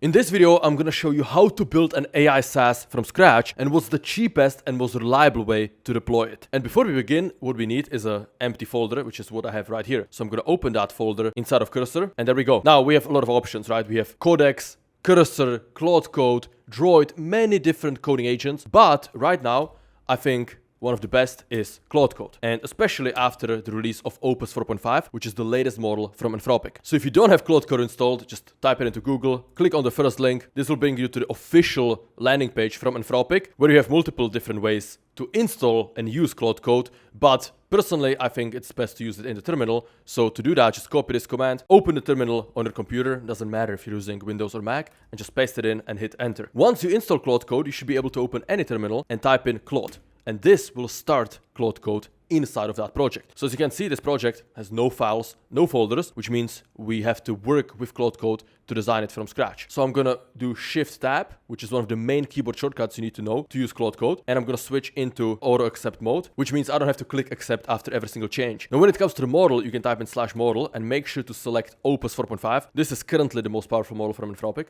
In this video, I'm gonna show you how to build an AI SaaS from scratch and what's the cheapest and most reliable way to deploy it. And before we begin, what we need is an empty folder, which is what I have right here. So I'm gonna open that folder inside of Cursor, and there we go. Now we have a lot of options, right? We have Codex, Cursor, Claude Code, Droid, many different coding agents. But right now, I think one of the best is Claude Code, and especially after the release of Opus 4.5, which is the latest model from Anthropic. So if you don't have Claude Code installed, just type it into Google, click on the first link. This will bring you to the official landing page from Anthropic, where you have multiple different ways to install and use Claude Code. But personally, I think it's best to use it in the terminal. So to do that, just copy this command, open the terminal on your computer, doesn't matter if you're using Windows or Mac, and just paste it in and hit enter. Once you install Claude Code, you should be able to open any terminal and type in Claude. And this will start Claude Code inside of that project. So as you can see, this project has no files, no folders, which means we have to work with Claude Code to design it from scratch. So I'm gonna do Shift Tab, which is one of the main keyboard shortcuts you need to know to use Claude Code. And I'm gonna switch into auto accept mode, which means I don't have to click accept after every single change. Now, when it comes to the model, you can type in /model and make sure to select Opus 4.5. This is currently the most powerful model from Anthropic.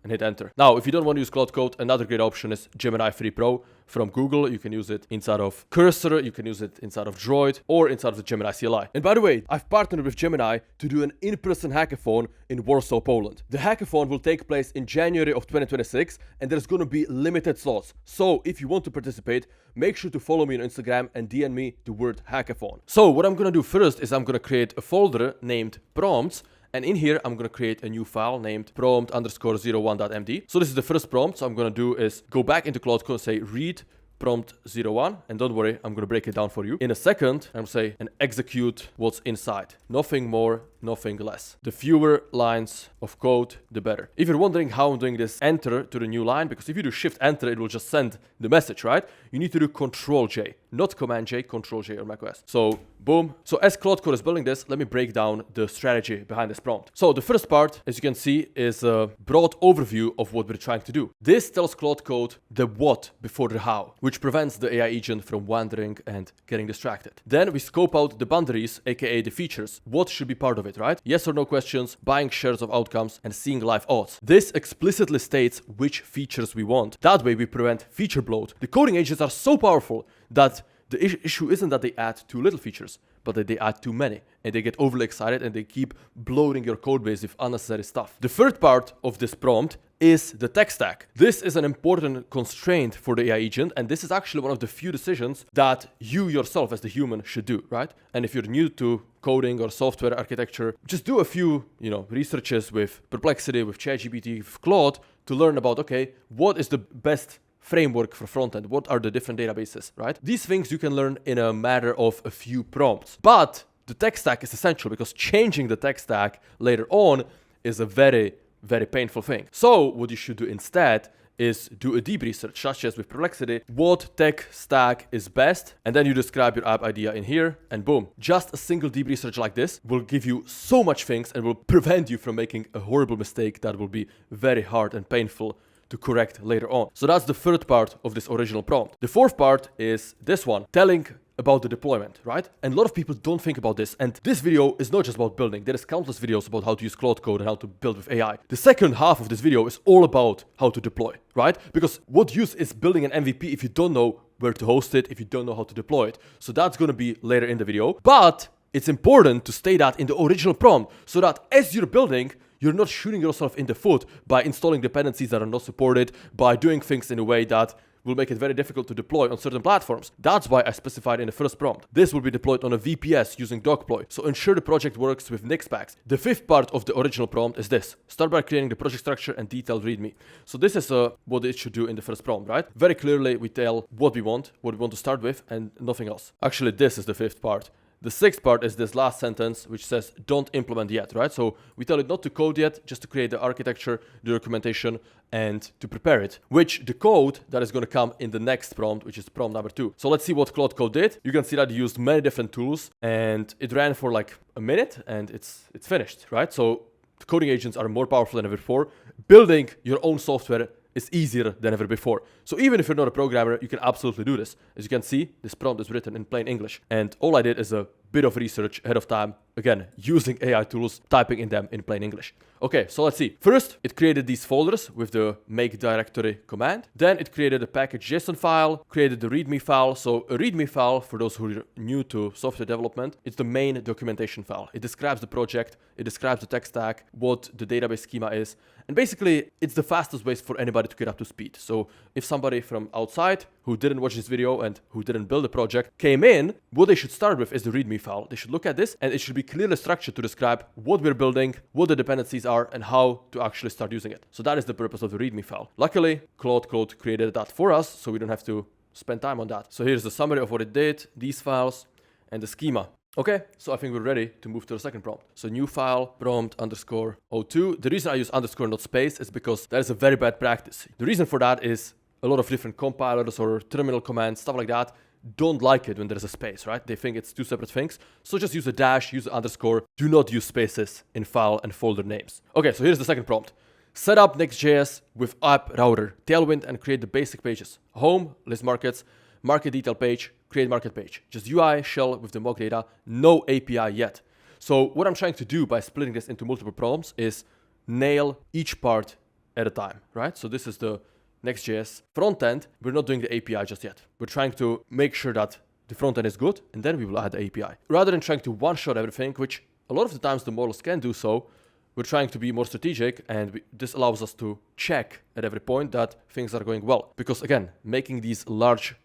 And hit enter. Now, if you don't want to use Claude Code, another great option is Gemini 3 Pro from Google. You can use it inside of Cursor, you can use it inside of Droid, or inside of the Gemini CLI. And by the way, I've partnered with Gemini to do an in-person hackathon in Warsaw, Poland. The hackathon will take place in January of 2026, and there's going to be limited slots. So if you want to participate, make sure to follow me on Instagram and DM me the word hackathon. So what I'm going to do first is I'm going to create a folder named prompts. And in here, I'm going to create a new file named prompt_01.md. So this is the first prompt. So I'm going to do is go back into Claude Code, say read prompt 01. And don't worry, I'm going to break it down for you. In a second, I'm going to say and execute what's inside. Nothing more, nothing less. The fewer lines of code, the better. If you're wondering how I'm doing this, enter to the new line, because if you do Shift Enter, it will just send the message, right? You need to do Control J, not Command J, Control J on macOS. So boom. So as Claude Code is building this, let me break down the strategy behind this prompt. So the first part, as you can see, is a broad overview of what we're trying to do. This tells Claude Code the what before the how, which prevents the AI agent from wandering and getting distracted. Then we scope out the boundaries, aka the features. What should be part of it, right? Yes or no questions, buying shares of outcomes, and seeing live odds. This explicitly states which features we want. That way we prevent feature bloat. The coding agents are so powerful that the issue isn't that they add too little features, but that they add too many, and they get overly excited and they keep bloating your code base with unnecessary stuff. The third part of this prompt is the tech stack. This is an important constraint for the AI agent, and this is actually one of the few decisions that you yourself as the human should do, right? And if you're new to coding or software architecture, just do a few, researches with Perplexity, with ChatGPT, with Claude to learn about, okay, what is the best framework for frontend? What are the different databases, right? These things you can learn in a matter of a few prompts. But the tech stack is essential because changing the tech stack later on is a very, very painful thing. So what you should do instead is do a deep research, such as with Perplexity, what tech stack is best, and then you describe your app idea in here, and boom. Just a single deep research like this will give you so much things and will prevent you from making a horrible mistake that will be very hard and painful to correct later on. So that's the third part of this original prompt. The fourth part is this one, telling about the deployment, right? And a lot of people don't think about this. And this video is not just about building. There is countless videos about how to use Claude Code and how to build with AI. The second half of this video is all about how to deploy, right? Because what use is building an MVP if you don't know where to host it, if you don't know how to deploy it? So that's going to be later in the video. But it's important to state that in the original prompt so that as you're building, you're not shooting yourself in the foot by installing dependencies that are not supported, by doing things in a way that will make it very difficult to deploy on certain platforms. That's why I specified in the first prompt. This will be deployed on a VPS using DocPlay, so ensure the project works with Nix packs. The fifth part of the original prompt is this. Start by creating the project structure and detailed README. So this is what it should do in the first prompt, right? Very clearly, we tell what we want to start with, and nothing else. Actually, this is the fifth part. The sixth part is this last sentence, which says, don't implement yet, right? So we tell it not to code yet, just to create the architecture, the documentation, and to prepare it, which the code that is going to come in the next prompt, which is prompt number 2. So let's see what Claude Code did. You can see that it used many different tools, and it ran for like a minute, and it's finished, right? So the coding agents are more powerful than ever before. Building your own software is easier than ever before. So even if you're not a programmer, you can absolutely do this. As you can see, this prompt is written in plain English. And all I did is a bit of research ahead of time. Again, using AI tools, typing in them in plain English. Okay, so let's see. First, it created these folders with the make directory command. Then it created a package.json file, created the readme file. So a readme file, for those who are new to software development, it's the main documentation file. It describes the project, it describes the tech stack, what the database schema is. And basically, it's the fastest way for anybody to get up to speed. So if somebody from outside who didn't watch this video and who didn't build the project came in, what they should start with is the readme file. They should look at this and it should be clearly structured to describe what we're building, what the dependencies are, and how to actually start using it. So that is the purpose of the readme file. Luckily, Claude Code created that for us, so we don't have to spend time on that. So here's the summary of what it did, these files, and the schema. Okay, so I think we're ready to move to the second prompt. So new file, prompt underscore O2. The reason I use underscore not space is because that is a very bad practice. The reason for that is a lot of different compilers or terminal commands, stuff like that, don't like it when there's a space, right? They think it's two separate things. So just use a dash, use an underscore. Do not use spaces in file and folder names. Okay, so here's the second prompt. Set up Next.js with app router, Tailwind, and create the basic pages. Home, list markets, market detail page, create market page. Just UI, shell with the mock data, no API yet. So what I'm trying to do by splitting this into multiple prompts is nail each part at a time, right? So this is the Next.js frontend. We're not doing the API just yet. We're trying to make sure that the frontend is good, and then we will add the API. Rather than trying to one-shot everything, which a lot of the times the models can do so, we're trying to be more strategic, and this allows us to check at every point that things are going well. Because again, making these large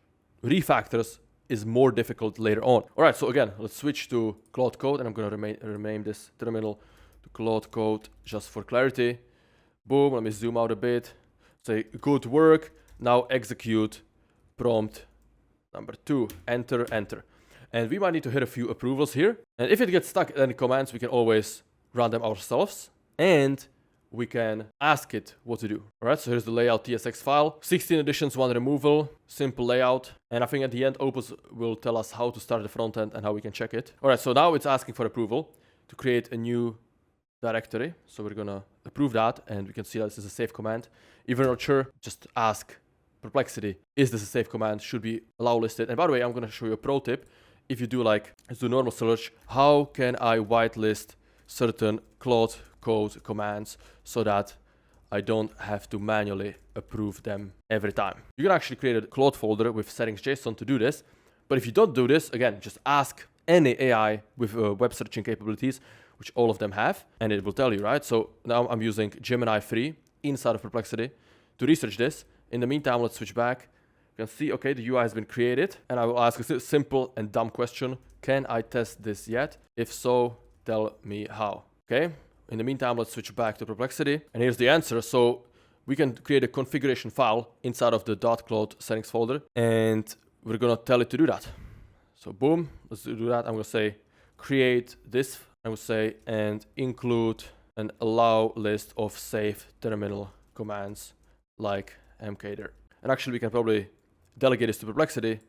refactors is more difficult later on. All right, so again, let's switch to Claude Code, and I'm going to rename this terminal to Claude Code just for clarity. Boom, let me zoom out a bit. Say good work. Now execute prompt number 2. Enter, enter. And we might need to hit a few approvals here. And if it gets stuck in any commands, we can always run them ourselves. And we can ask it what to do. All right, so here's the layout TSX file. 16 additions, 1 removal, simple layout. And I think at the end, Opus will tell us how to start the front end and how we can check it. All right, so now it's asking for approval to create a new directory. So we're gonna approve that, and we can see that this is a safe command. If you're not sure, just ask Perplexity, is this a safe command? Should be allow listed. And by the way, I'm gonna show you a pro tip. If you do like, let's do normal search, how can I whitelist certain Claude Code commands so that I don't have to manually approve them every time? You can actually create a Claude folder with settings.json to do this. But if you don't do this, again, just ask any AI with web searching capabilities, which all of them have, and it will tell you, right? So now I'm using Gemini 3 inside of Perplexity to research this. In the meantime, let's switch back. You can see, okay, the UI has been created, and I will ask a simple and dumb question. Can I test this yet? If so, tell me how. Okay. In the meantime, let's switch back to Perplexity, and here's the answer. So we can create a configuration file inside of the .claude settings folder, and we're gonna tell it to do that. So boom, let's do that. I'm gonna say create this. I would say and include an allow list of safe terminal commands like mkdir. And actually, we can probably delegate this to Perplexity.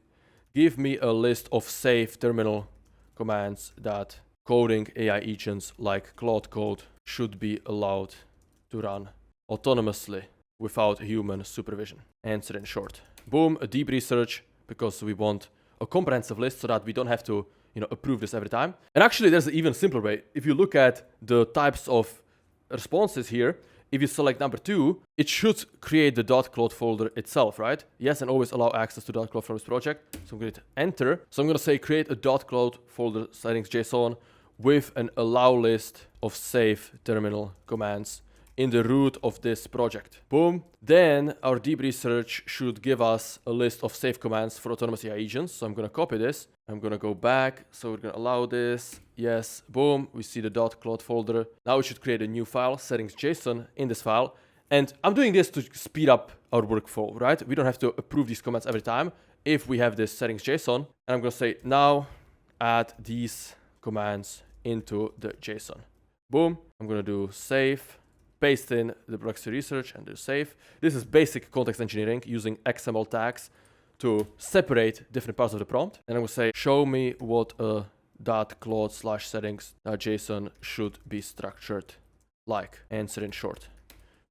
Give me a list of safe terminal commands that coding AI agents like Claude Code should be allowed to run autonomously without human supervision. Answer in short. Boom, a deep research, because we want a comprehensive list so that we don't have to, approve this every time. And actually, there's an even simpler way. If you look at the types of responses here, if you select number 2, it should create the .claude folder itself, right? Yes, and always allow access to .claude from this project. So I'm going to enter. So I'm going to say create a .claude folder settings.json with an allow list of safe terminal commands in the root of this project. Boom. Then our deep research should give us a list of safe commands for autonomous AI agents. So I'm going to copy this. I'm going to go back. So we're going to allow this. Yes. Boom. We see the .claude folder. Now we should create a new file, settings.json, in this file. And I'm doing this to speed up our workflow, right? We don't have to approve these commands every time if we have this settings.json. And I'm going to say now add these commands into the JSON. Boom. I'm going to do save. Paste in the Perplexity research and do save. This is basic context engineering using XML tags to separate different parts of the prompt. And I will say, show me what a .claude/settings.json should be structured like. Answer in short.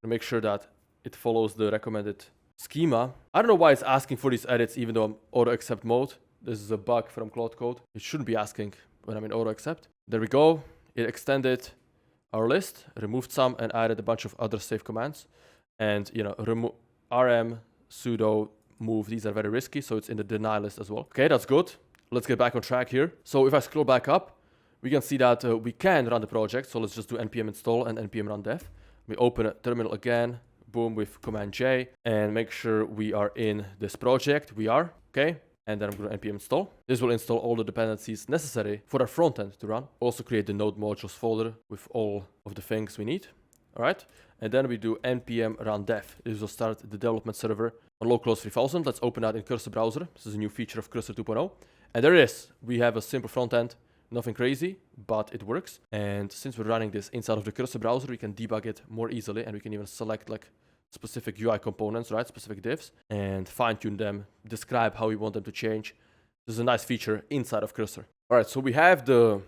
To make sure that it follows the recommended schema. I don't know why it's asking for these edits even though I'm auto accept mode. This is a bug from Claude Code. It shouldn't be asking when I'm in auto accept. There we go. It extended our list, removed some, and added a bunch of other safe commands. And rm sudo move, these are very risky, so it's in the deny list as well. Okay, that's good. Let's get back on track here. So if I scroll back up, we can see that we can run the project. So let's just do npm install and npm run dev. We open a terminal again, boom, with command J, and make sure we are in this project. We are, okay. And then I'm going to npm install. This will install all the dependencies necessary for our front end to run. Also create the node modules folder with all of the things we need. All right. And then we do npm run dev. This will start the development server on localhost 3000. Let's open that in Cursor browser. This is a new feature of Cursor 2.0. And there it is. We have a simple front end, nothing crazy, but it works. And since we're running this inside of the Cursor browser, we can debug it more easily, and we can even select like specific UI components, right? Specific divs, and fine tune them, describe how we want them to change. This is a nice feature inside of Cursor. All right, so we have the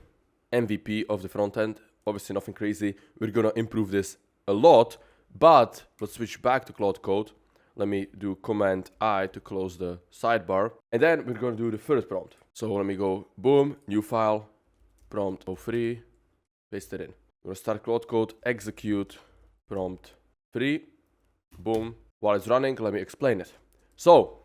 MVP of the front end. Obviously nothing crazy. We're gonna improve this a lot, but let's switch back to Cloud Code. Let me do Command I to close the sidebar. And then we're gonna do the first prompt. So let me go, boom, new file, prompt 03, paste it in. We're gonna start Cloud Code, execute prompt 3, boom. While it's running, let me explain it. So,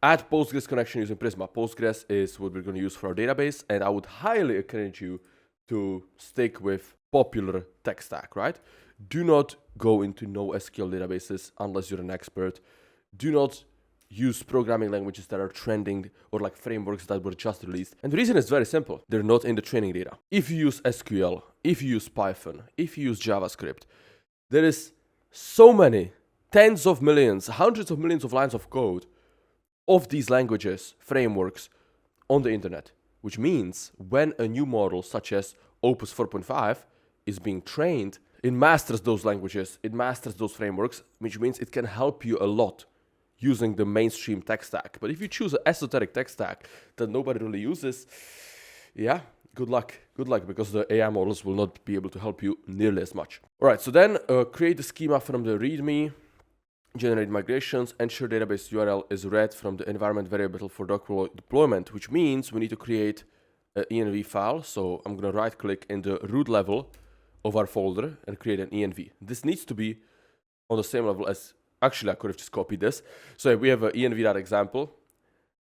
add Postgres connection using Prisma. Postgres is what we're gonna use for our database, and I would highly encourage you to stick with popular tech stack, right? Do not go into NoSQL databases unless you're an expert. Do not use programming languages that are trending or like frameworks that were just released. And the reason is very simple. They're not in the training data. If you use SQL, if you use Python, if you use JavaScript, there is so many, tens of millions, hundreds of millions of lines of code of these languages, frameworks on the internet. Which means when a new model such as Opus 4.5 is being trained, it masters those languages, it masters those frameworks, which means it can help you a lot using the mainstream tech stack. But if you choose an esoteric tech stack that nobody really uses, yeah, good luck, because the AI models will not be able to help you nearly as much. All right, so then create the schema from the README, generate migrations, ensure database URL is read from the environment variable for DocPlay deployment, which means we need to create an env file. So I'm going to right click in the root level of our folder and create an env. This needs to be on the same level as, actually I could have just copied this. So we have an env.example.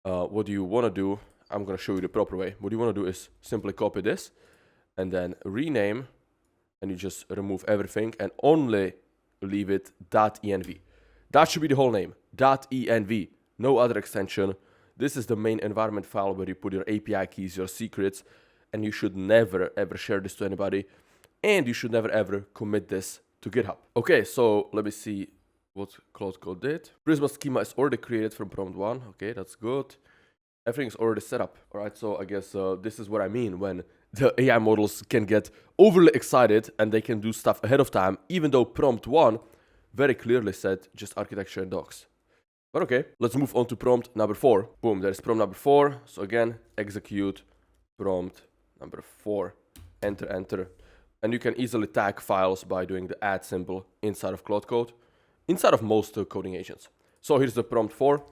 What do you want to do? I'm going to show you the proper way. What you want to do is simply copy this and then rename, and you just remove everything and only leave it .env. That should be the whole name, .env, no other extension. This is the main environment file where you put your API keys, your secrets, and you should never ever share this to anybody. And you should never ever commit this to GitHub. Okay, so let me see what Cloud Code did. Prisma schema is already created from prompt 1. Okay, that's good. Everything's already set up. All right, so I guess this is what I mean when the AI models can get overly excited and they can do stuff ahead of time, even though prompt 1 very clearly said just architecture and docs. But okay, let's move on to prompt number 4. Boom, there's prompt number 4. So again, execute prompt number 4. Enter, enter. And you can easily tag files by doing the add symbol inside of Cloud Code, inside of most coding agents. So here's the prompt 4.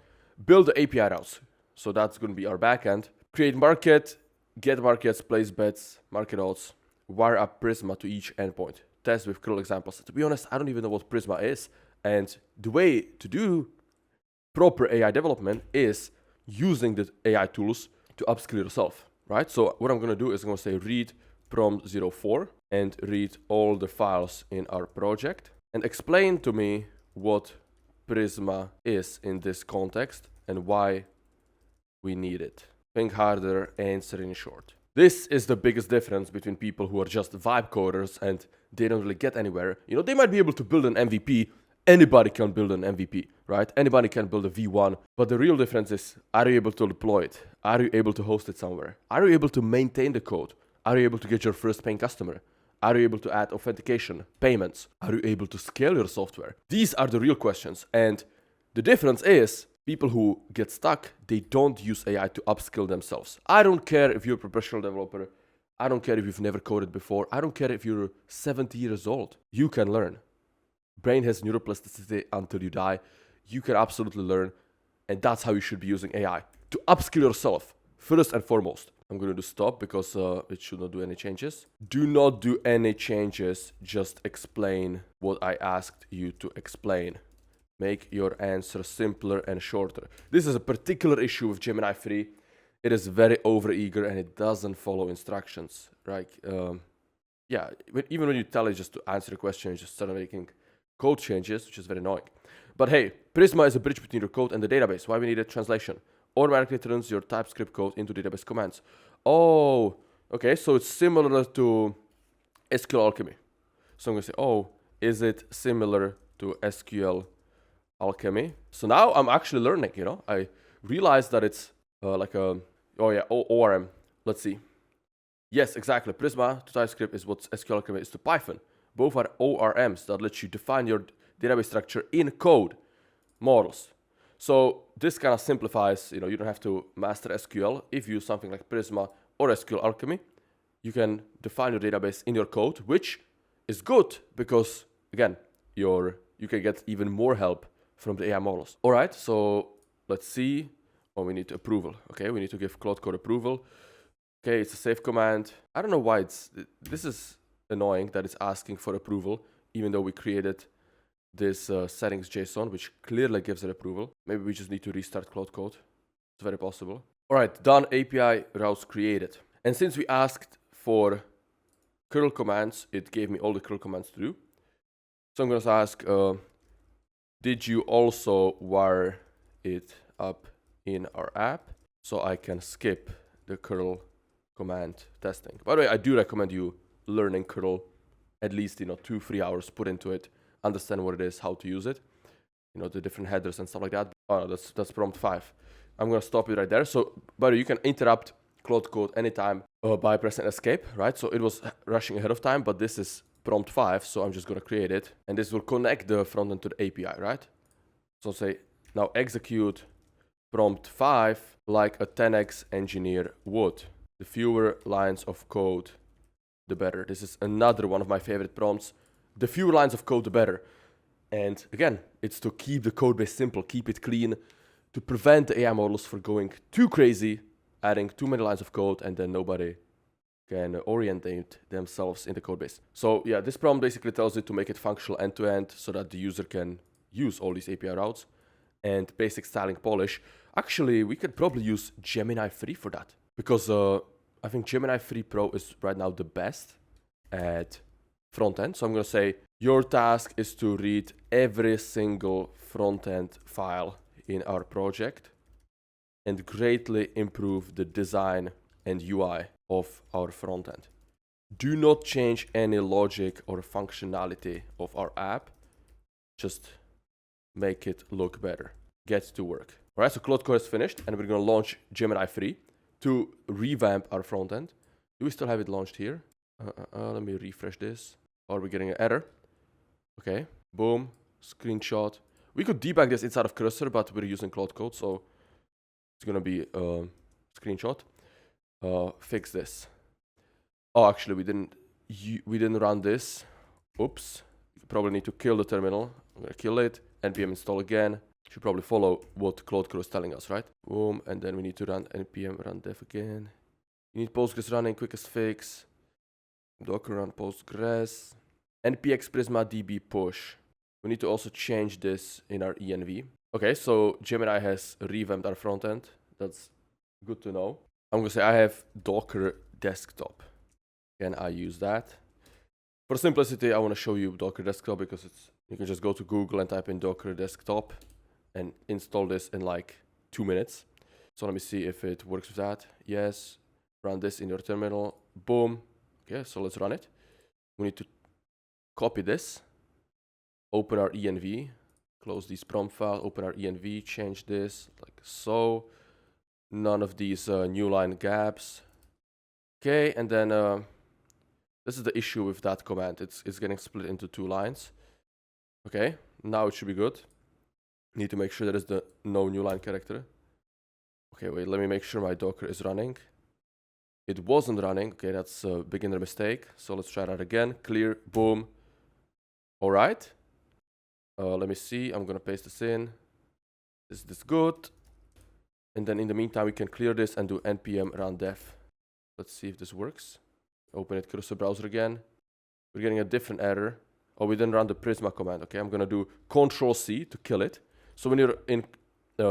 Build the API routes. So that's going to be our backend. Create market, get markets, place bets, market odds, wire up Prisma to each endpoint. Test with curl examples. To be honest, I don't even know what Prisma is. And the way to do proper AI development is using the AI tools to upskill yourself, right? So what I'm going to do is I'm going to say read prompt 04 and read all the files in our project and explain to me what Prisma is in this context and why we need it. Think harder, answer in short. This is the biggest difference between people who are just vibe coders and they don't really get anywhere. You know, they might be able to build an MVP. Anybody can build an MVP, right? Anybody can build a V1. But the real difference is, are you able to deploy it? Are you able to host it somewhere? Are you able to maintain the code? Are you able to get your first paying customer? Are you able to add authentication, payments? Are you able to scale your software? These are the real questions. And the difference is, people who get stuck, they don't use AI to upskill themselves. I don't care if you're a professional developer. I don't care if you've never coded before. I don't care if you're 70 years old. You can learn. Brain has neuroplasticity until you die. You can absolutely learn. And that's how you should be using AI. To upskill yourself, first and foremost. I'm going to do stop because it should not do any changes. Do not do any changes. Just explain what I asked you to explain. Make your answer simpler and shorter. This is a particular issue with Gemini 3. It is very overeager and it doesn't follow instructions, right? Yeah, even when you tell it just to answer a question, you just start making code changes, which is very annoying. But hey, Prisma is a bridge between your code and the database. Why we need a translation? Automatically turns your TypeScript code into database commands. Oh, okay, so it's similar to SQLAlchemy. So I'm gonna say, oh, is it similar to SQLAlchemy? So now I'm actually learning, you know. I realized that it's like a, oh yeah, ORM. Let's see. Yes, exactly. Prisma to TypeScript is what SQLAlchemy is to Python. Both are ORMs that let you define your database structure in code models. So this kind of simplifies, you know, you don't have to master SQL. If you use something like Prisma or SQLAlchemy, you can define your database in your code, which is good because, again, you can get even more help from the AI models. All right, so let's see. Oh, we need approval. Okay, we need to give Claude Code approval. Okay, it's a save command. I don't know why this is annoying that it's asking for approval, even though we created this settings JSON, which clearly gives it approval. Maybe we just need to restart Claude Code. It's very possible. All right, done. API routes created. And since we asked for curl commands, it gave me all the curl commands to do. So I'm going to ask, did you also wire it up in our app? So I can skip the curl command testing. By the way, I do recommend you learning curl at least, 2-3 hours, put into it, understand what it is, how to use it, the different headers and stuff like that. Oh, no, that's prompt 5. I'm going to stop it right there. So, by the way, you can interrupt Claude Code anytime by pressing escape, right? So it was rushing ahead of time, but this is prompt 5, so I'm just going to create it. And this will connect the frontend to the API, right? So say, now execute prompt 5 like a 10x engineer would. The fewer lines of code, the better. This is another one of my favorite prompts. The fewer lines of code, the better. And again, it's to keep the code base simple, keep it clean, to prevent the AI models from going too crazy, adding too many lines of code, and then nobody can orientate themselves in the code base. So yeah, this prompt basically tells it to make it functional end-to-end so that the user can use all these API routes and basic styling polish. Actually, we could probably use Gemini 3 for that because I think Gemini 3 Pro is right now the best at frontend. So I'm going to say your task is to read every single frontend file in our project and greatly improve the design and UI of our frontend. Do not change any logic or functionality of our app. Just make it look better. Get to work. All right, so Claude Code is finished, and we're going to launch Gemini 3 to revamp our frontend. Do we still have it launched here? Let me refresh this. Are we getting an error? Okay, boom, screenshot. We could debug this inside of Cursor, but we're using Claude Code, so it's going to be a screenshot. Fix this. Oh, actually, we didn't run this. Oops. You probably need to kill the terminal. I'm going to kill it. npm install again. Should probably follow what Claude Code is telling us, right? Boom, and then we need to run npm run dev again. You need Postgres running, quickest fix. Docker run Postgres. npx Prisma db push. We need to also change this in our env. Okay, so Gemini has revamped our frontend. That's good to know. I'm going to say I have Docker desktop. Can I use that? For simplicity, I want to show you Docker desktop because you can just go to Google and type in Docker desktop and install this in like 2 minutes. So let me see if it works with that. Yes, run this in your terminal. Boom. Okay, so let's run it. We need to copy this, open our env, close this prompt file, open our env, change this like so. None of these new line gaps. Okay, and then this is the issue with that command. It's getting split into 2 lines. Okay, now it should be good. Need to make sure there is no new line character. Okay, wait, let me make sure my Docker is running. It wasn't running. Okay, that's a beginner mistake. So let's try that again. Clear, boom. All right. Let me see. I'm going to paste this in. Is this good? And then in the meantime, we can clear this and do npm run dev. Let's see if this works. Open it, cursor browser again. We're getting a different error. Oh, we didn't run the Prisma command. Okay, I'm gonna do Control-C to kill it. So when you're in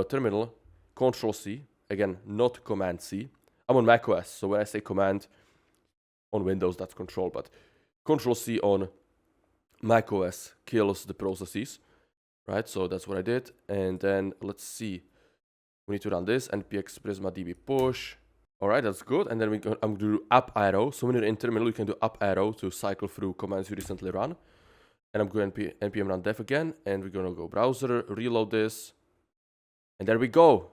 terminal, Control-C, again, not Command-C. I'm on macOS, so when I say command on Windows, that's control, but Control-C on macOS kills the processes, right? So that's what I did. And then let's see. We need to run this, npx prisma db push. All right, that's good. And then I'm going to do up arrow. So when you're in terminal, you can do up arrow to cycle through commands you recently run. And I'm going to npm run dev again. And we're going to go browser, reload this. And there we go.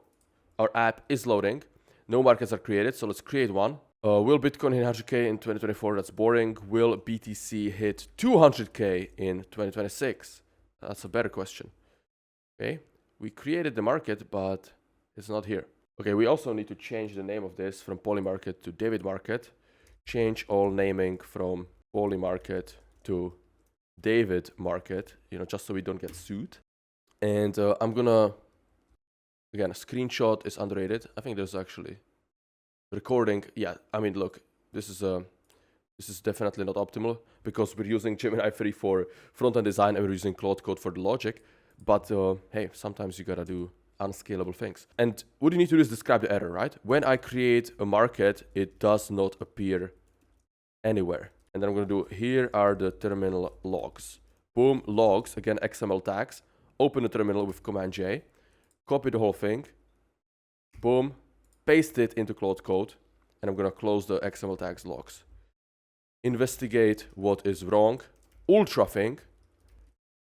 Our app is loading. No markets are created, so let's create one. Will Bitcoin hit 100K in 2024? That's boring. Will BTC hit 200K in 2026? That's a better question. Okay, we created the market, but it's not here. Okay, we also need to change the name of this from Polymarket to David Market. Change all naming from Polymarket to David Market, just so we don't get sued. And I'm gonna, again, a screenshot is underrated. I think there's actually recording. Yeah, I mean, look, this is definitely not optimal because we're using Gemini 3 for front-end design and we're using Claude Code for the logic. But hey, sometimes you gotta do unscalable things. And what you need to do is describe the error, right? When I create a market, it does not appear anywhere. And then I'm gonna do, here are the terminal logs. Boom, logs, again, XML tags. Open the terminal with Command J. Copy the whole thing. Boom, paste it into Claude Code. And I'm gonna close the XML tags logs. Investigate what is wrong. Ultrafing.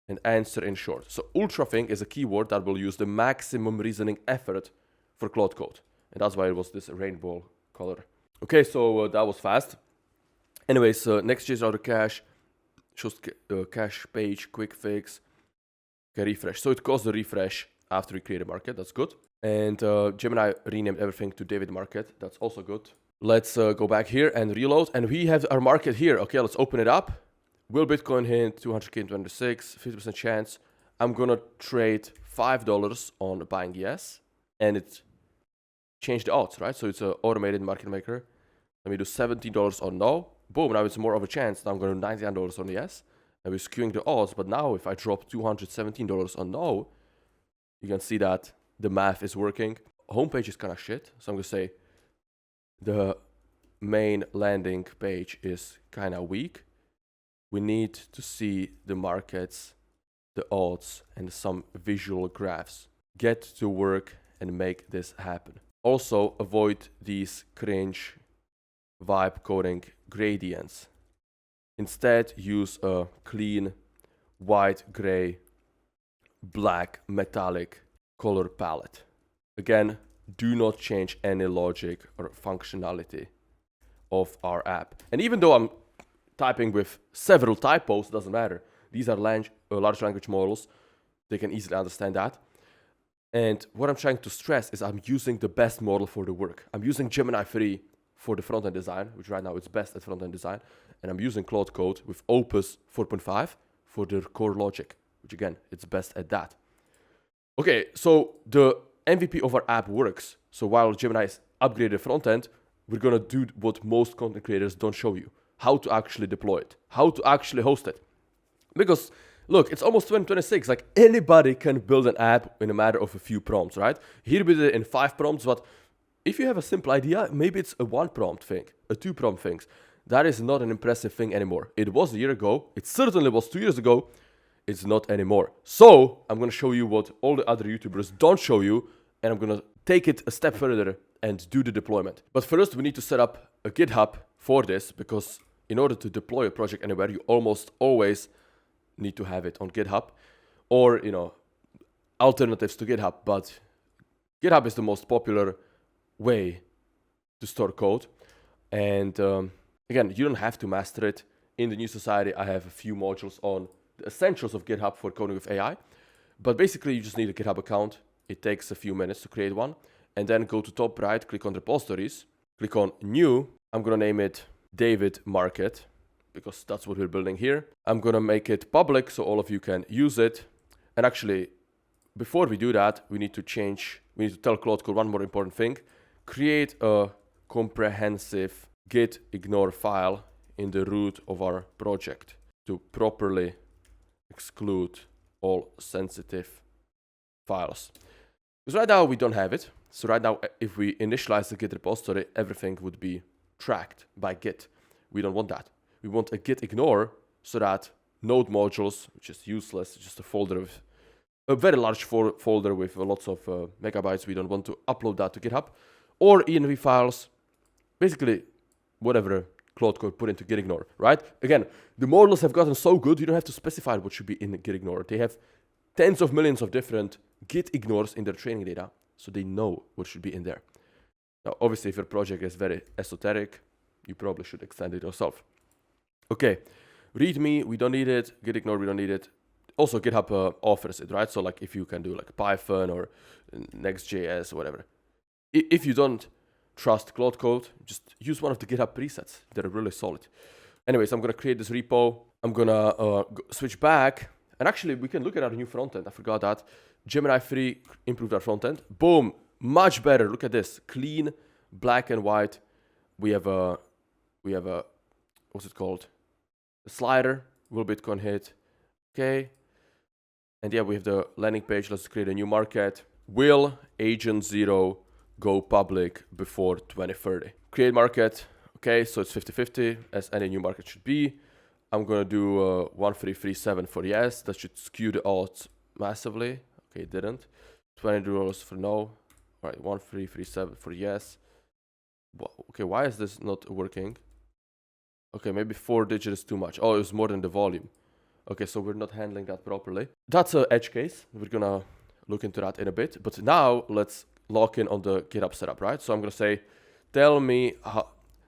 And answer in short. So ultrafing is a keyword that will use the maximum reasoning effort for Claude Code. And that's why it was this rainbow color. Okay, so that was fast. Anyways, next is auto cache. Shows cache page, quick fix. Okay, refresh. So it caused the refresh after we create a market. That's good. And Gemini renamed everything to David Market. That's also good. Let's go back here and reload. And we have our market here. Okay, let's open it up. Will Bitcoin hit 200K in 26? 50% chance. I'm gonna trade $5 on buying yes. And it changed the odds, right? So it's an automated market maker. Let me do $17 on no. Boom, now it's more of a chance. Now I'm going to do $99 on yes. And we're skewing the odds. But now if I drop $217 on no, you can see that the math is working. Homepage is kind of shit. So I'm going to say the main landing page is kind of weak. We need to see the markets, the odds, and some visual graphs. Get to work and make this happen. Also, avoid these cringe vibe coding gradients. Instead, use a clean white, gray, black, metallic color palette. Again, do not change any logic or functionality of our app. And even though I'm typing with several typos, doesn't matter. These are large language models. They can easily understand that. And what I'm trying to stress is I'm using the best model for the work. I'm using Gemini 3 for the front-end design, which right now it's best at front-end design. And I'm using Claude Code with Opus 4.5 for the core logic, which again, it's best at that. Okay, so the MVP of our app works. So while Gemini is upgraded the front-end, we're gonna do what most content creators don't show you. How to actually deploy it, how to actually host it. Because look, it's almost 2026, like anybody can build an app in a matter of a few prompts, right? Here we did it in 5 prompts, but if you have a simple idea, maybe it's a 1 prompt thing, a 2 prompt thing. That is not an impressive thing anymore. It was a year ago, it certainly was 2 years ago, it's not anymore. So I'm gonna show you what all the other YouTubers don't show you, and I'm gonna take it a step further and do the deployment. But first we need to set up a GitHub for this, because in order to deploy a project anywhere, you almost always need to have it on GitHub, or alternatives to GitHub, but GitHub is the most popular way to store code. And again, you don't have to master it. In the New Society, I have a few modules on the essentials of GitHub for coding with AI, but basically you just need a GitHub account. It takes a few minutes to create one, and then go to top right, click on repositories, click on new. I'm gonna name it David Market, because that's what we're building here. I'm gonna make it public so all of you can use it. And actually, before we do that, we need to tell Claude Code one more important thing. Create a comprehensive git ignore file in the root of our project to properly exclude all sensitive files. Because right now we don't have it. So right now, if we initialize the Git repository, everything would be tracked by Git. We don't want that. We want a git ignore so that node modules, which is useless, just a folder with a very large folder with lots of megabytes. We don't want to upload that to GitHub, or env files, basically whatever Claude Code put into git ignore, right? Again, the models have gotten so good, you don't have to specify what should be in git ignore. They have tens of millions of different git ignores in their training data, so they know what should be in there. Now, obviously, if your project is very esoteric, you probably should extend it yourself. Okay, README, we don't need it. Git ignore, we don't need it. Also, GitHub offers it, right? So like if you can do like Python or Next.js or whatever. If you don't trust Claude Code, just use one of the GitHub presets. They're really solid. Anyways, I'm gonna create this repo. I'm gonna switch back. And actually, we can look at our new frontend. I forgot that. Gemini 3 improved our frontend. Boom, much better. Look at this, clean, black and white. We have a, what's it called? A slider, will Bitcoin hit. Okay. And yeah, we have the landing page. Let's create a new market. Will Agent 0 go public before 2030? Create market. Okay, so it's 50-50 as any new market should be. I'm gonna do 1337 for yes. That should skew the odds massively. Okay, it didn't. $20 for no. All right, 1337 for yes. Okay, why is this not working? Okay, maybe 4 digits is too much. Oh, it was more than the volume. Okay, so we're not handling that properly. That's an edge case. We're gonna look into that in a bit. But now let's lock in on the GitHub setup, right? So I'm gonna say, tell me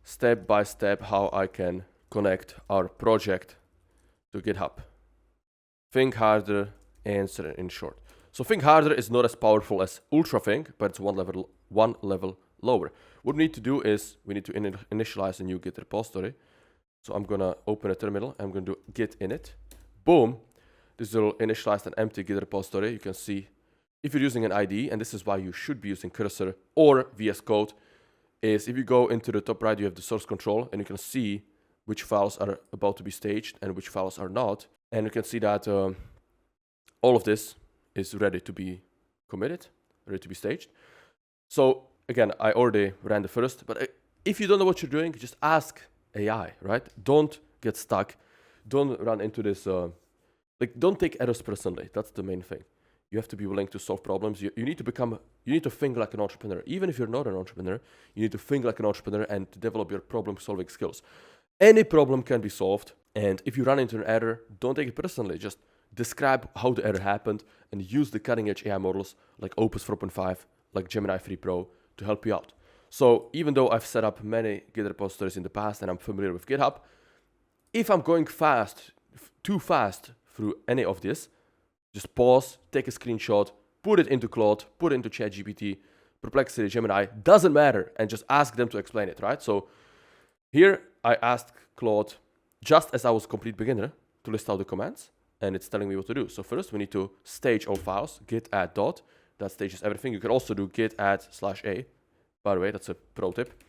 step by step how I can connect our project to GitHub. Think harder, answer in short. So think harder is not as powerful as ultra think, but it's one level lower. What we need to do is we need to initialize a new Git repository. So I'm gonna open a terminal. I'm gonna do git init. Boom. This will initialize an empty Git repository. You can see if you're using an IDE, and this is why you should be using Cursor or VS Code, is if you go into the top right, you have the source control, and you can see which files are about to be staged and which files are not. And you can see that all of this is ready to be committed, ready to be staged. So again, I already ran the first, but if you don't know what you're doing, just ask AI, right? Don't get stuck. Don't run into this, don't take errors personally. That's the main thing. You have to be willing to solve problems. You need to think like an entrepreneur. Even if you're not an entrepreneur, you need to think like an entrepreneur and to develop your problem-solving skills. Any problem can be solved, and if you run into an error, don't take it personally. Just describe how the error happened and use the cutting-edge AI models like Opus 4.5, like Gemini 3 Pro to help you out. So even though I've set up many Git repositories in the past and I'm familiar with GitHub, if I'm going too fast through any of this, just pause, take a screenshot, put it into Claude, put it into ChatGPT, Perplexity, Gemini, doesn't matter, and just ask them to explain it, right? So here I asked Claude, just as I was a complete beginner, to list out the commands, and it's telling me what to do. So first we need to stage all files, git add dot, that stages everything. You can also do git add /a. By the way, that's a pro tip.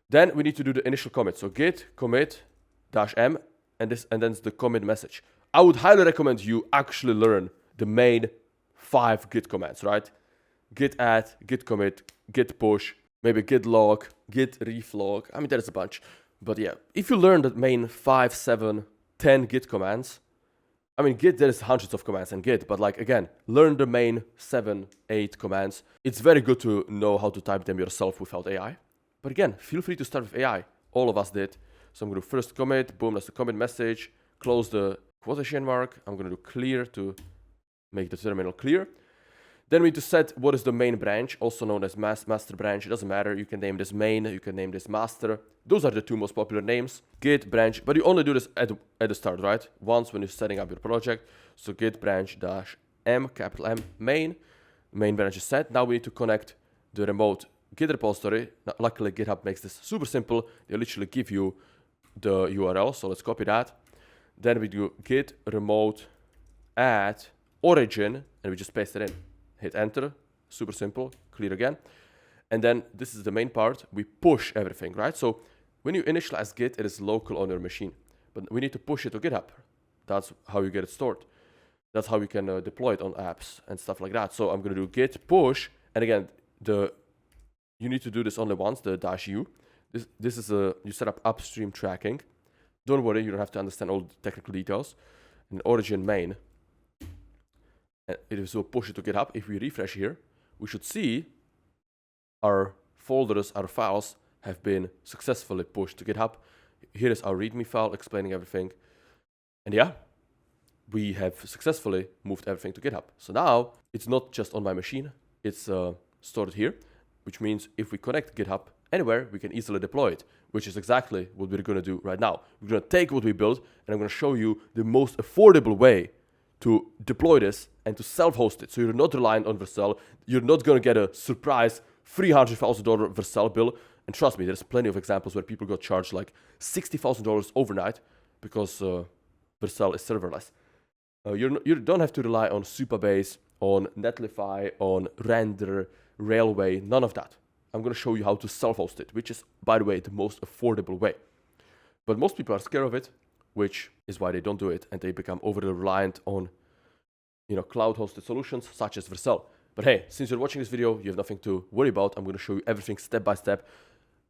Then we need to do the initial commit. So git commit -m, and then it's the commit message. I would highly recommend you actually learn the main 5 git commands, right? Git add, git commit, git push, maybe git log, git reflog. I mean, there's a bunch. But yeah, if you learn the main 5, 7, 10 git commands, I mean, Git, there's hundreds of commands in Git, but like, again, learn the main 7, 8 commands. It's very good to know how to type them yourself without AI. But again, feel free to start with AI. All of us did. So I'm going to do first commit, boom, that's the commit message. Close the quotation mark. I'm going to do clear to make the terminal clear. Then we need to set what is the main branch, also known as master branch. It doesn't matter. You can name this main, you can name this master. Those are the 2 most popular names, git branch, but you only do this at the start, right? Once when you're setting up your project. So git branch -m, capital M, main branch is set. Now we need to connect the remote Git repository. Now, luckily, GitHub makes this super simple. They literally give you the URL, so let's copy that. Then we do git remote add origin, and we just paste it in. Hit enter, super simple, clear again. And then this is the main part, we push everything, right? So when you initialize Git, it is local on your machine, but we need to push it to GitHub. That's how you get it stored. That's how we can deploy it on apps and stuff like that. So I'm going to do git push, and again, you need to do this only once, the -u. This is you set up upstream tracking. Don't worry, you don't have to understand all the technical details. In origin main, and it will push it to GitHub. If we refresh here, we should see our folders, our files have been successfully pushed to GitHub. Here is our README file explaining everything. And yeah, we have successfully moved everything to GitHub. So now it's not just on my machine, it's stored here, which means if we connect GitHub anywhere, we can easily deploy it, which is exactly what we're going to do right now. We're going to take what we built, and I'm going to show you the most affordable way to deploy this and to self-host it. So you're not reliant on Vercel. You're not going to get a surprise $300,000 Vercel bill. And trust me, there's plenty of examples where people got charged like $60,000 overnight because Vercel is serverless. You don't have to rely on Supabase, on Netlify, on Render, Railway, none of that. I'm going to show you how to self-host it, which is, by the way, the most affordable way. But most people are scared of it, which is why they don't do it, and they become overly reliant on, cloud-hosted solutions such as Vercel. But hey, since you're watching this video, you have nothing to worry about. I'm going to show you everything step by step,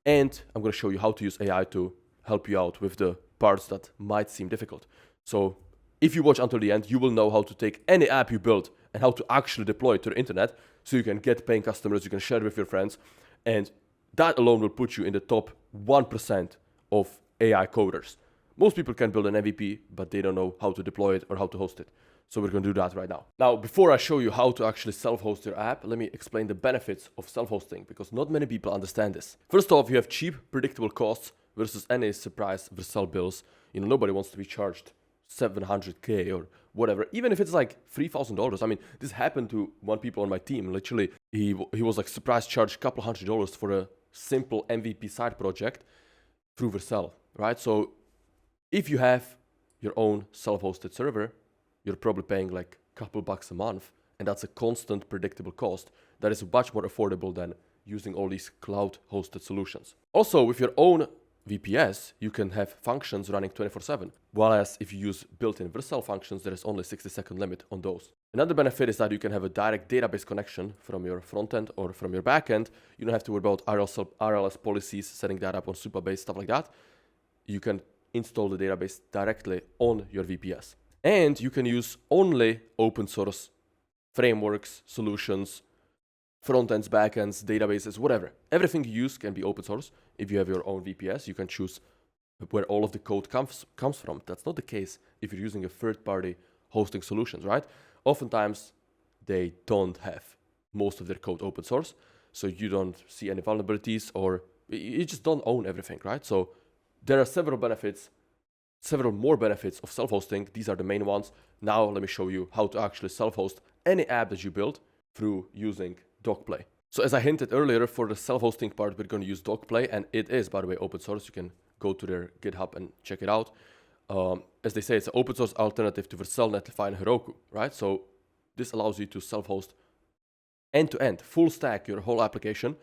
and I'm going to show you how to use AI to help you out with the parts that might seem difficult. So if you watch until the end, you will know how to take any app you build and how to actually deploy it to the internet so you can get paying customers, you can share it with your friends, and that alone will put you in the top 1% of AI coders. Most people can build an MVP, but they don't know how to deploy it or how to host it. So we're going to do that right now. Now, before I show you how to actually self-host your app, let me explain the benefits of self-hosting, because not many people understand this. First off, you have cheap, predictable costs versus any surprise Vercel bills. Nobody wants to be charged $700K or whatever, even if it's like $3,000. I mean, this happened to one people on my team. Literally, he was like surprise charged a couple $100 for a simple MVP side project through Vercel, right? So if you have your own self-hosted server, you're probably paying like a couple bucks a month, and that's a constant predictable cost that is much more affordable than using all these cloud-hosted solutions. Also, with your own VPS, you can have functions running 24/7, whereas if you use built-in Vercel functions, there is only a 60-second limit on those. Another benefit is that you can have a direct database connection from your frontend or from your backend. You don't have to worry about RLS policies, setting that up on Supabase, stuff like that. You can install the database directly on your VPS. And you can use only open source frameworks, solutions, frontends, backends, databases, whatever. Everything you use can be open source. If you have your own VPS, you can choose where all of the code comes from. That's not the case if you're using a third-party hosting solutions, right? Oftentimes, they don't have most of their code open source, so you don't see any vulnerabilities, or you just don't own everything, right? So there are several more benefits of self-hosting. These are the main ones. Now let me show you how to actually self-host any app that you build through using DocPlay. So as I hinted earlier, for the self-hosting part, we're going to use DocPlay, and it is, by the way, open source. You can go to their GitHub and check it out. As they say, it's an open source alternative to Vercel, Netlify, and Heroku, right? So this allows you to self-host end-to-end, full stack, your whole application,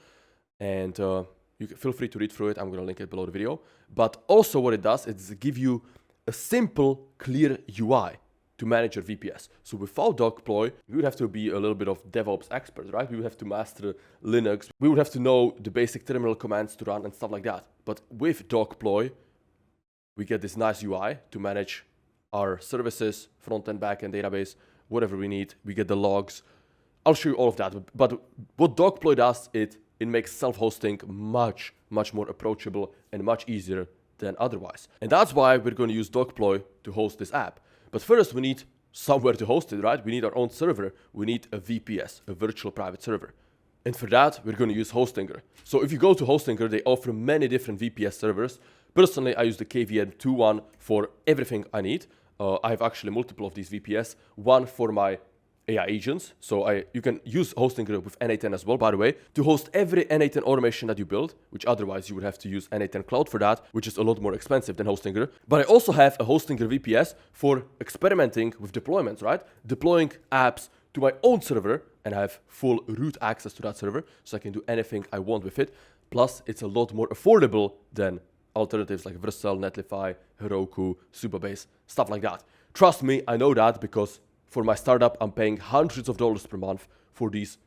and you can feel free to read through it. I'm going to link it below the video. But also what it does is give you a simple, clear UI to manage your VPS. So without DocPlay, we would have to be a little bit of DevOps experts, right? We would have to master Linux. We would have to know the basic terminal commands to run and stuff like that. But with DocPlay, we get this nice UI to manage our services, front-end, back-end, database, whatever we need. We get the logs. I'll show you all of that. But what DocPlay does, it makes self-hosting much, much more approachable and much easier than otherwise. And that's why we're going to use DocPlay to host this app. But first, we need somewhere to host it, right? We need our own server. We need a VPS, a virtual private server. And for that, we're going to use Hostinger. So if you go to Hostinger, they offer many different VPS servers. Personally, I use the KVM2 one for everything I need. I have actually multiple of these VPS. One for my AI agents. So you can use Hostinger with N8N as well, by the way, to host every N8N automation that you build, which otherwise you would have to use N8N Cloud for that, which is a lot more expensive than Hostinger. But I also have a Hostinger VPS for experimenting with deployments, right? Deploying apps to my own server, and I have full root access to that server, so I can do anything I want with it. Plus, it's a lot more affordable than alternatives like Vercel, Netlify, Heroku, Supabase, stuff like that. Trust me, I know that because for my startup, I'm paying hundreds of dollars per month for these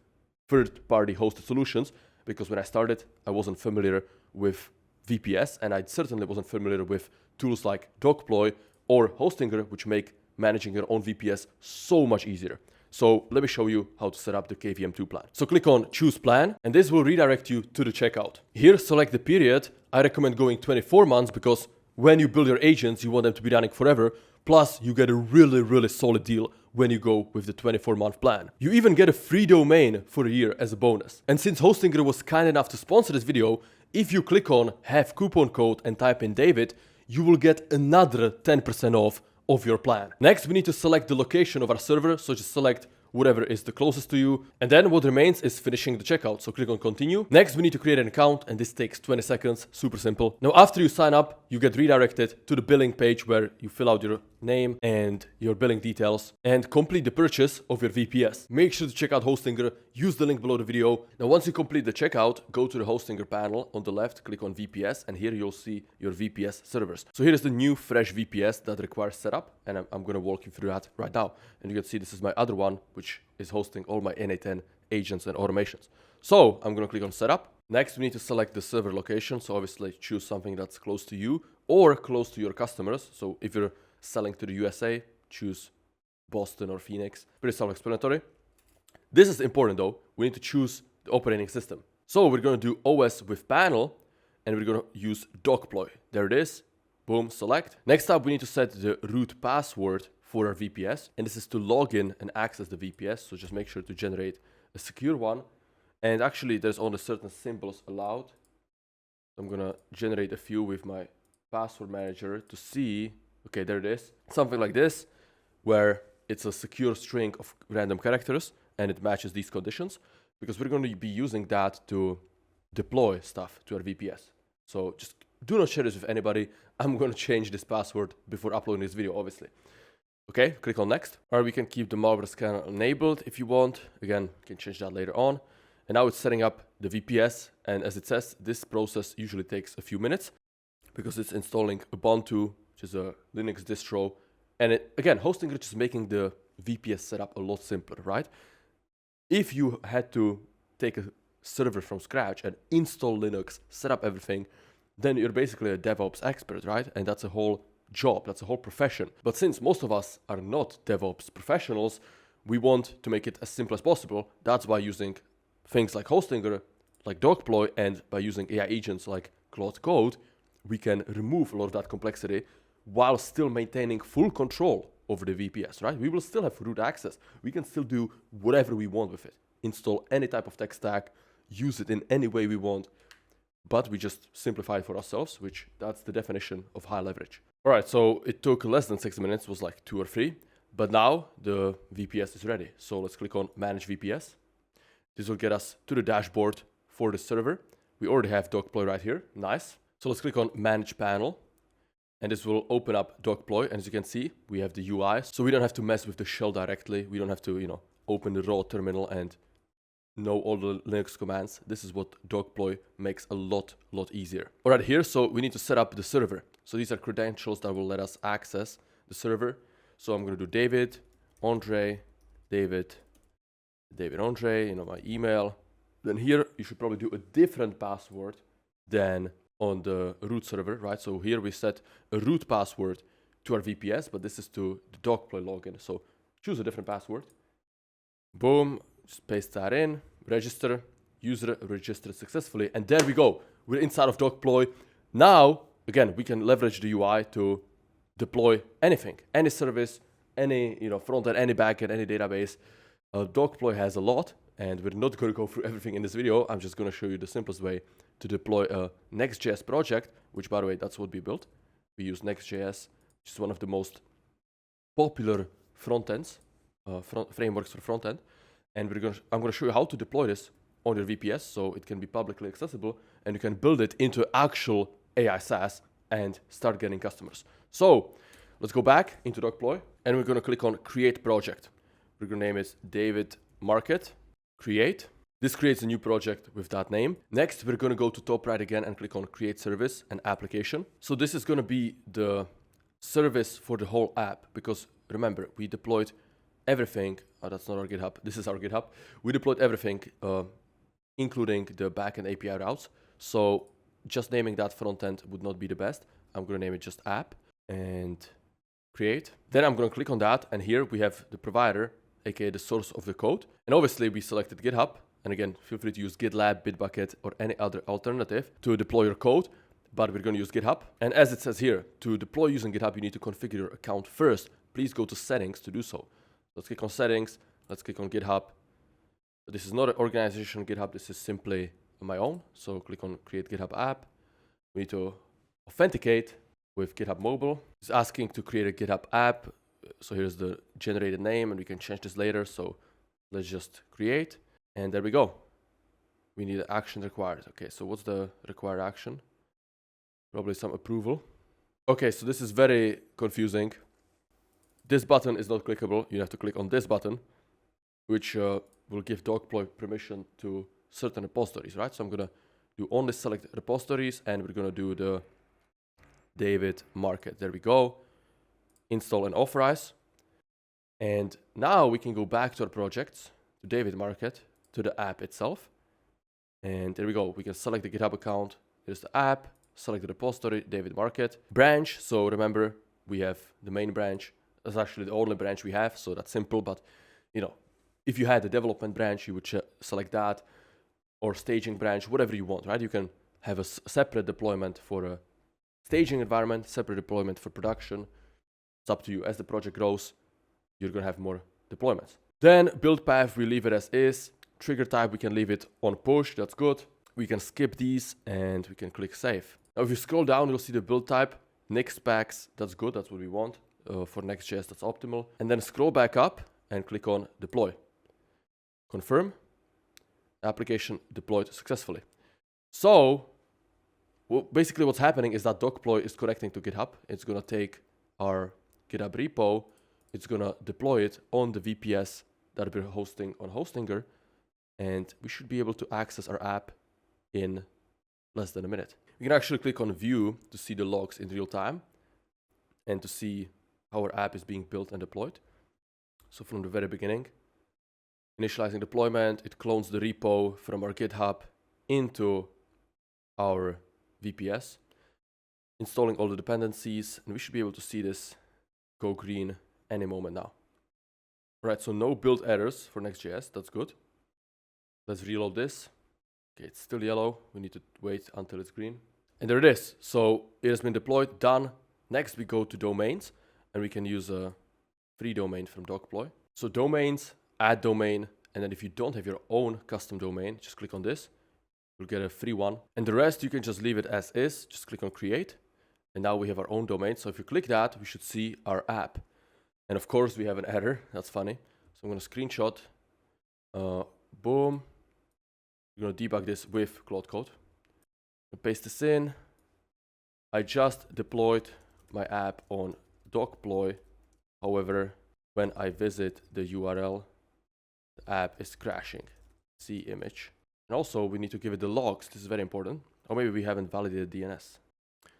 third-party hosted solutions, because when I started, I wasn't familiar with VPS, and I certainly wasn't familiar with tools like DocPlay or Hostinger, which make managing your own VPS so much easier. So let me show you how to set up the KVM2 plan. So click on choose plan, and this will redirect you to the checkout. Here, select the period. I recommend going 24 months because when you build your agents, you want them to be running forever. Plus, you get a really solid deal when you go with the 24-month plan. You even get a free domain for a year as a bonus. And since Hostinger was kind enough to sponsor this video, if you click on have coupon code and type in David, you will get another 10% off of your plan. Next, we need to select the location of our server, so just select whatever is the closest to you. And then what remains is finishing the checkout. So click on continue. Next, we need to create an account, and this takes 20 seconds, super simple. Now, after you sign up, you get redirected to the billing page where you fill out your name and your billing details and complete the purchase of your VPS. Make sure to check out Hostinger, use the link below the video. Now, once you complete the checkout, go to the Hostinger panel on the left, click on VPS, and here you'll see your VPS servers. So here is the new fresh VPS that requires setup, and I'm gonna walk you through that right now. And you can see this is my other one, which is hosting all my n8n agents and automations. So I'm gonna click on setup. Next, we need to select the server location. So obviously choose something that's close to you or close to your customers. So if you're selling to the USA, choose Boston or Phoenix. Pretty self-explanatory. This is important though. We need to choose the operating system. So we're gonna do OS with panel, and we're gonna use DocPlay. There it is. Boom, select. Next up, we need to set the root password for our VPS, and this is to log in and access the VPS. So just make sure to generate a secure one. And actually, there's only certain symbols allowed. I'm gonna generate a few with my password manager to see. Okay, there it is. Something like this, where it's a secure string of random characters and it matches these conditions, because we're going to be using that to deploy stuff to our VPS. So just do not share this with anybody. I'm going to change this password before uploading this video, obviously. Okay, click on next. Or we can keep the malware scanner enabled if you want. Again, you can change that later on. And now it's setting up the VPS. And as it says, this process usually takes a few minutes because it's installing Ubuntu, which is a Linux distro. And again, Hostinger is making the VPS setup a lot simpler, right? If you had to take a server from scratch and install Linux, set up everything, then you're basically a DevOps expert, right? And that's a whole job, that's a whole profession. But since most of us are not DevOps professionals, we want to make it as simple as possible. That's by using things like Hostinger, like DocPlay, and by using AI agents like Claude Code, we can remove a lot of that complexity while still maintaining full control over the VPS, right? We will still have root access. We can still do whatever we want with it. Install any type of tech stack, use it in any way we want, but we just simplify it for ourselves, which that's the definition of high leverage. All right, so it took less than 6 minutes, it was like 2 or 3, but now the VPS is ready. So let's click on Manage VPS. This will get us to the dashboard for the server. We already have DocPlay right here, nice. So let's click on Manage Panel, and this will open up DocPlay. And as you can see, we have the UI, so we don't have to mess with the shell directly. We don't have to, open the raw terminal and know all the Linux commands. This is what DocPlay makes a lot easier. All right, here, so we need to set up the server. So these are credentials that will let us access the server. So I'm going to do David, Ondrej, David, Ondrej, my email. Then here, you should probably do a different password than on the root server, right? So here we set a root password to our VPS, but this is to the DocPlay login. So choose a different password. Boom, just paste that in, register, user registered successfully. And there we go. We're inside of DocPlay. Now, again, we can leverage the UI to deploy anything, any service, any front-end, any backend, any database. DocPlay has a lot, and we're not going to go through everything in this video. I'm just going to show you the simplest way to deploy a Next.js project, which, by the way, that's what we built. We use Next.js, which is one of the most popular front-ends, frameworks for front-end. And I'm going to show you how to deploy this on your VPS so it can be publicly accessible, and you can build it into actual AI SaaS and start getting customers. So let's go back into DocPlay, and we're going to click on Create Project. We're going to name it David Market, Create. This creates a new project with that name. Next, we're going to go to top right again and click on Create Service and Application. So this is going to be the service for the whole app, because remember, we deployed everything. Oh, that's not our GitHub. This is our GitHub. We deployed everything, including the backend API routes. So just naming that frontend would not be the best. I'm going to name it just app and create. Then I'm going to click on that. And here we have the provider, aka the source of the code. And obviously we selected GitHub. And again, feel free to use GitLab, Bitbucket, or any other alternative to deploy your code. But we're going to use GitHub. And as it says here, to deploy using GitHub, you need to configure your account first. Please go to settings to do so. Let's click on settings. Let's click on GitHub. This is not an organization GitHub. This is simply my own. So click on create GitHub app. We need to authenticate with GitHub Mobile. It's asking to create a GitHub app. So here's the generated name, and we can change this later. So let's just create. And there we go. We need an action required. Okay, so what's the required action? Probably some approval. Okay, so this is very confusing. This button is not clickable. You have to click on this button, which will give DocPlay permission to certain repositories, right? So I'm gonna do only select repositories, and we're gonna do the David Market. There we go. Install and authorize. And now we can go back to our projects, to David Market, to the app itself. And there we go. We can select the GitHub account. There's the app, select the repository, David Market. Branch, so remember, we have the main branch. That's actually the only branch we have, so that's simple. But, you know, if you had the development branch, you would select that, or staging branch, whatever you want, right? You can have a separate deployment for a staging environment, separate deployment for production. It's up to you. As the project grows, you're going to have more deployments. Then build path, we leave it as is. Trigger type, we can leave it on push. That's good. We can skip these and we can click save. Now, if you scroll down, you'll see the build type. Next specs, that's good. That's what we want. For Next.js, that's optimal. And then scroll back up and click on deploy. Confirm. Application deployed successfully. So basically what's happening is that DocPlay is connecting to GitHub. It's going to take our GitHub repo. It's going to deploy it on the VPS that we're hosting on Hostinger. And we should be able to access our app in less than a minute. We can actually click on view to see the logs in real time and to see how our app is being built and deployed. So from the very beginning, initializing deployment, it clones the repo from our GitHub into our VPS, installing all the dependencies, and we should be able to see this go green any moment now. All right, so no build errors for Next.js, that's good. Let's reload this. Okay, it's still yellow. We need to wait until it's green. And there it is. So it has been deployed, done. Next, we go to domains, and we can use a free domain from DocPlay. So domains, add domain, and then if you don't have your own custom domain, just click on this. You'll get a free one. And the rest, you can just leave it as is. Just click on create. And now we have our own domain. So if you click that, we should see our app. And of course, we have an error. That's funny. So I'm going to screenshot. Boom. We're going to debug this with Cloud Code. Paste this in. I just deployed my app on DocPlay. However, when I visit the URL, the app is crashing. See image. And also, we need to give it the logs. This is very important. Or maybe we haven't validated DNS.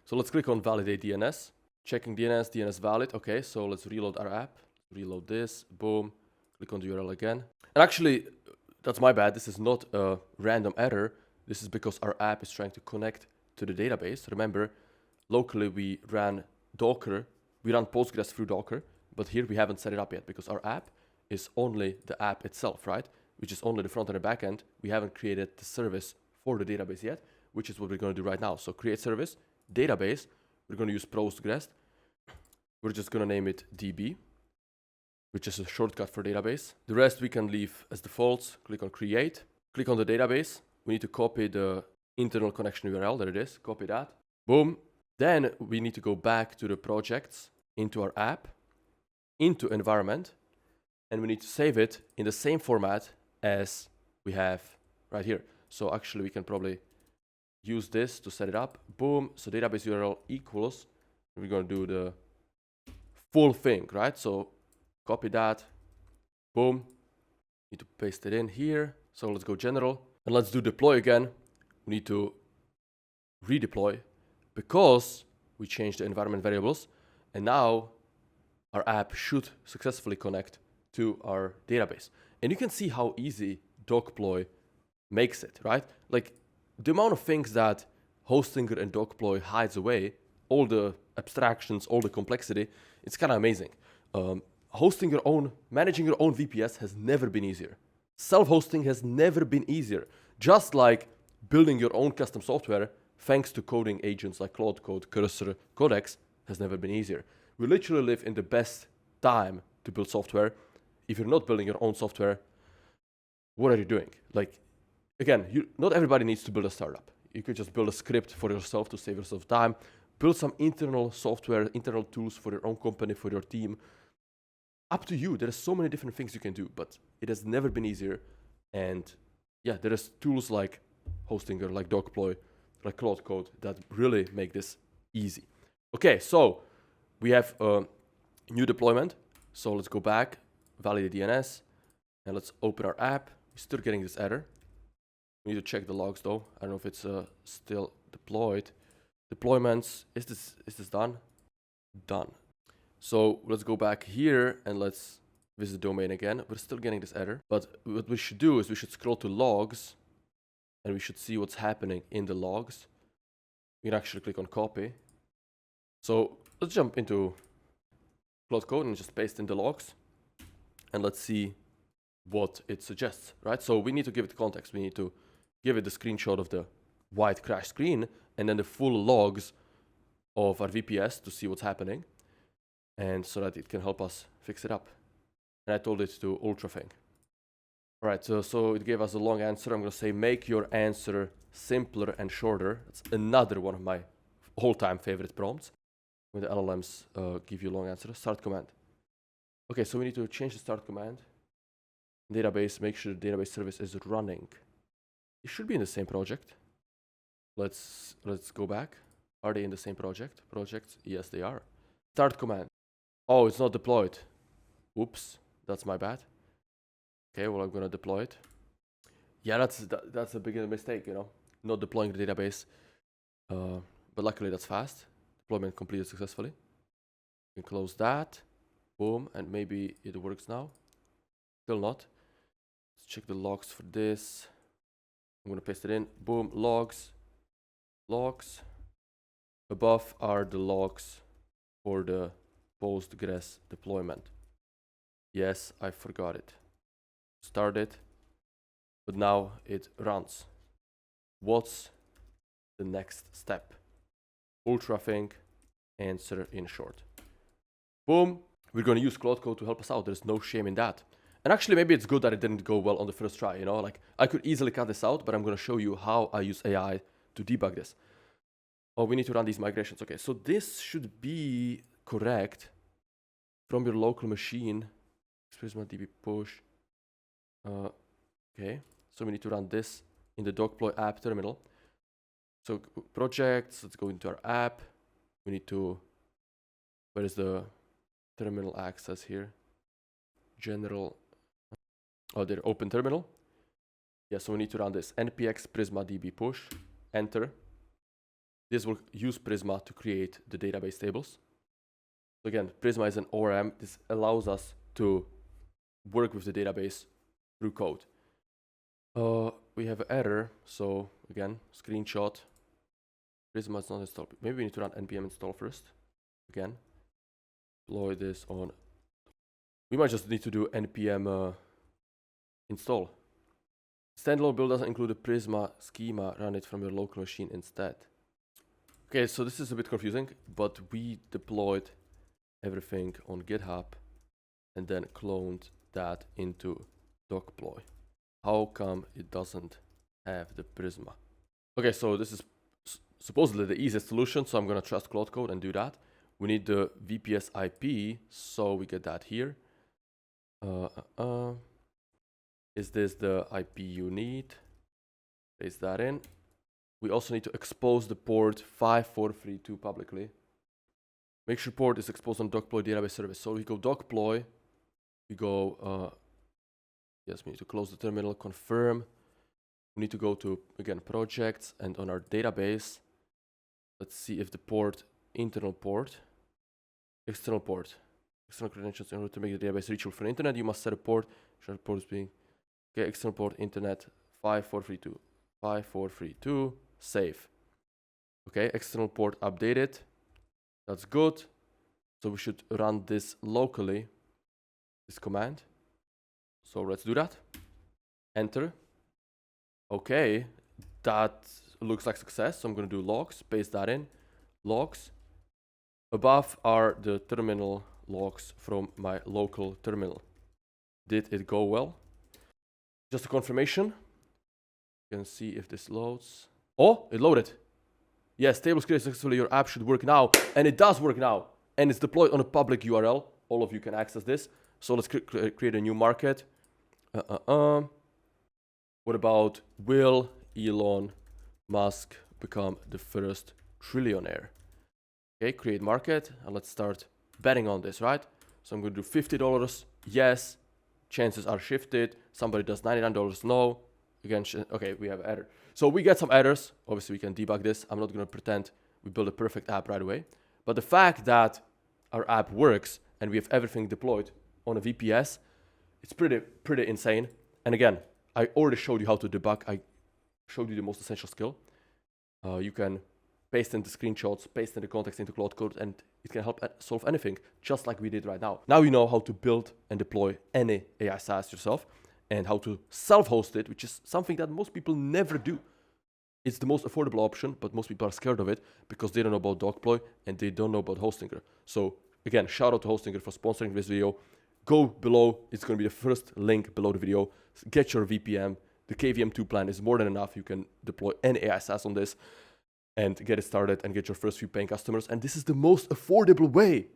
So let's click on validate DNS. Checking DNS valid. Okay, so let's reload our app. Reload this. Boom. Click on the URL again. And actually, that's my bad. This is not a random error. This is because our app is trying to connect to the database. Remember, locally we ran Docker. We ran Postgres through Docker, but here we haven't set it up yet because our app is only the app itself, right? Which is only the front and the back end. We haven't created the service for the database yet, which is what we're going to do right now. So create service, database. We're going to use Postgres. We're just going to name it DB, which is a shortcut for database. The rest we can leave as defaults. Click on create. Click on the database. We need to copy the internal connection URL. There it is. Copy that. Boom. Then we need to go back to the projects, into our app, into environment, and we need to save it in the same format as we have right here. So actually we can probably use this to set it up. Boom. So database URL equals, we're going to do the full thing, right? So copy that. Boom. Need to paste it in here. So let's go general and let's do deploy again. We need to redeploy because we changed the environment variables, and now our app should successfully connect to our database. And you can see how easy DocPlay makes it, right? Like the amount of things that Hostinger and DocPlay hides away, all the abstractions, all the complexity, it's kind of amazing. Managing your own VPS has never been easier. Self-hosting has never been easier. Just like building your own custom software, thanks to coding agents like Claude Code, Cursor, Codex, has never been easier. We literally live in the best time to build software. If you're not building your own software, what are you doing? Like, again, not everybody needs to build a startup. You could just build a script for yourself to save yourself time, build some internal software, internal tools for your own company, for your team. Up to you. There are so many different things you can do, but it has never been easier. And yeah, there is tools like Hostinger, like DocPlay, like Claude Code that really make this easy. Okay, so we have a new deployment. So let's go back, validate DNS, and let's open our app. We're still getting this error. We need to check the logs though. I don't know if it's still deployed. Deployments, is this done? Done. So let's go back here and let's visit the domain again. We're still getting this error, but what we should do is we should scroll to logs and we should see what's happening in the logs. We can actually click on copy. So let's jump into Claude Code and just paste in the logs and let's see what it suggests, right? So we need to give it context. We need to give it the screenshot of the white crash screen and then the full logs of our VPS to see what's happening, and so that it can help us fix it up. And I told it to ultra thing. All right, so it gave us a long answer. I'm going to say make your answer simpler and shorter. It's another one of my all-time favorite prompts. When the LLMs give you long answers. Start command. Okay, so we need to change the start command. Database, make sure the database service is running. It should be in the same project. Let's go back. Are they in the same project? Projects? Yes, they are. Start command. Oh, it's not deployed. Oops, that's my bad. Okay, well, I'm gonna deploy it. Yeah, that's a big mistake, you know, not deploying the database. But luckily that's fast. Deployment completed successfully. We can close that. Boom, and maybe it works now. Still not. Let's check the logs for this. I'm gonna paste it in. Boom, logs. Logs. Above are the logs for the Postgres deployment. Yes, I forgot it. Started, but now it runs. What's the next step? Ultrathink, answer in short. Boom. We're going to use Claude Code to help us out. There's no shame in that. And actually, maybe it's good that it didn't go well on the first try, you know? Like, I could easily cut this out, but I'm going to show you how I use AI to debug this. Oh, we need to run these migrations. Okay, so this should be correct from your local machine. Prisma DB push. Okay, so we need to run this in the DocPlay app terminal. So projects, let's go into our app. We need to, where is the terminal access here? General, oh, there, open terminal. Yeah, so we need to run this npx Prisma DB push, enter. This will use Prisma to create the database tables. So again, Prisma is an ORM. This allows us to work with the database through code. We have an error, so again, screenshot. Prisma is not installed. Maybe we need to run npm install first. Again, deploy this on. We might just need to do npm install. Standalone build doesn't include a Prisma schema. Run it from your local machine instead. Okay, so this is a bit confusing, but we deployed everything on GitHub and then cloned that into DocPlay. How come it doesn't have the Prisma? Okay, so this is supposedly the easiest solution, so I'm gonna trust Claude Code and do that. We need the VPS IP, so we get that here. Is this the IP you need? Paste that in. We also need to expose the port 5432 publicly. Make sure port is exposed on DocPlay database service. So we go DocPlay, we go Yes, we need to close the terminal, confirm. We need to go to, again, projects, and on our database, let's see if the port, internal port, external port, external credentials. In order to make the database reachable for the internet, you must set a port. Should port is being, okay, external port, internet, 5432, 5432, save. Okay, external port updated. That's good. So we should run this locally, this command. So let's do that. Enter. Okay, that looks like success. So I'm going to do logs, paste that in. Logs. Above are the terminal logs from my local terminal. Did it go well? Just a confirmation. You can see if this loads. Oh, it loaded. Yes, tables created successfully. Your app should work now. And it does work now. And it's deployed on a public URL. All of you can access this. So let's create a new market. What about, will Elon Musk become the first trillionaire? Okay, create market, and let's start betting on this, right? So I'm going to do $50. Yes, chances are shifted. Somebody does $99. No. Again, okay, we have error. So we get some errors. Obviously, we can debug this. I'm not going to pretend we build a perfect app right away. But the fact that our app works and we have everything deployed on a VPS, it's pretty insane. And again, I already showed you how to debug. I showed you the most essential skill. You can paste in the screenshots, paste in the context into Cloud Code, and it can help solve anything, just like we did right now. Now you know how to build and deploy any AI SaaS yourself, and how to self-host it, which is something that most people never do. It's the most affordable option, but most people are scared of it because they don't know about DocPlay and they don't know about Hostinger. So again, shout out to Hostinger for sponsoring this video. Go below, it's going to be the first link below the video. Get your VPN. The KVM2 plan is more than enough. You can deploy any AI SaaS on this and get it started and get your first few paying customers. And this is the most affordable way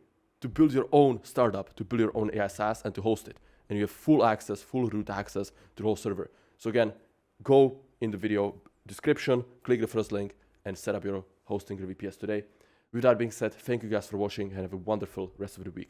to build your own startup, to build your own AI SaaS and to host it. And you have full access, full root access to the whole server. So again, go in the video description, click the first link and set up your Hostinger VPS today. With that being said, thank you guys for watching and have a wonderful rest of the week.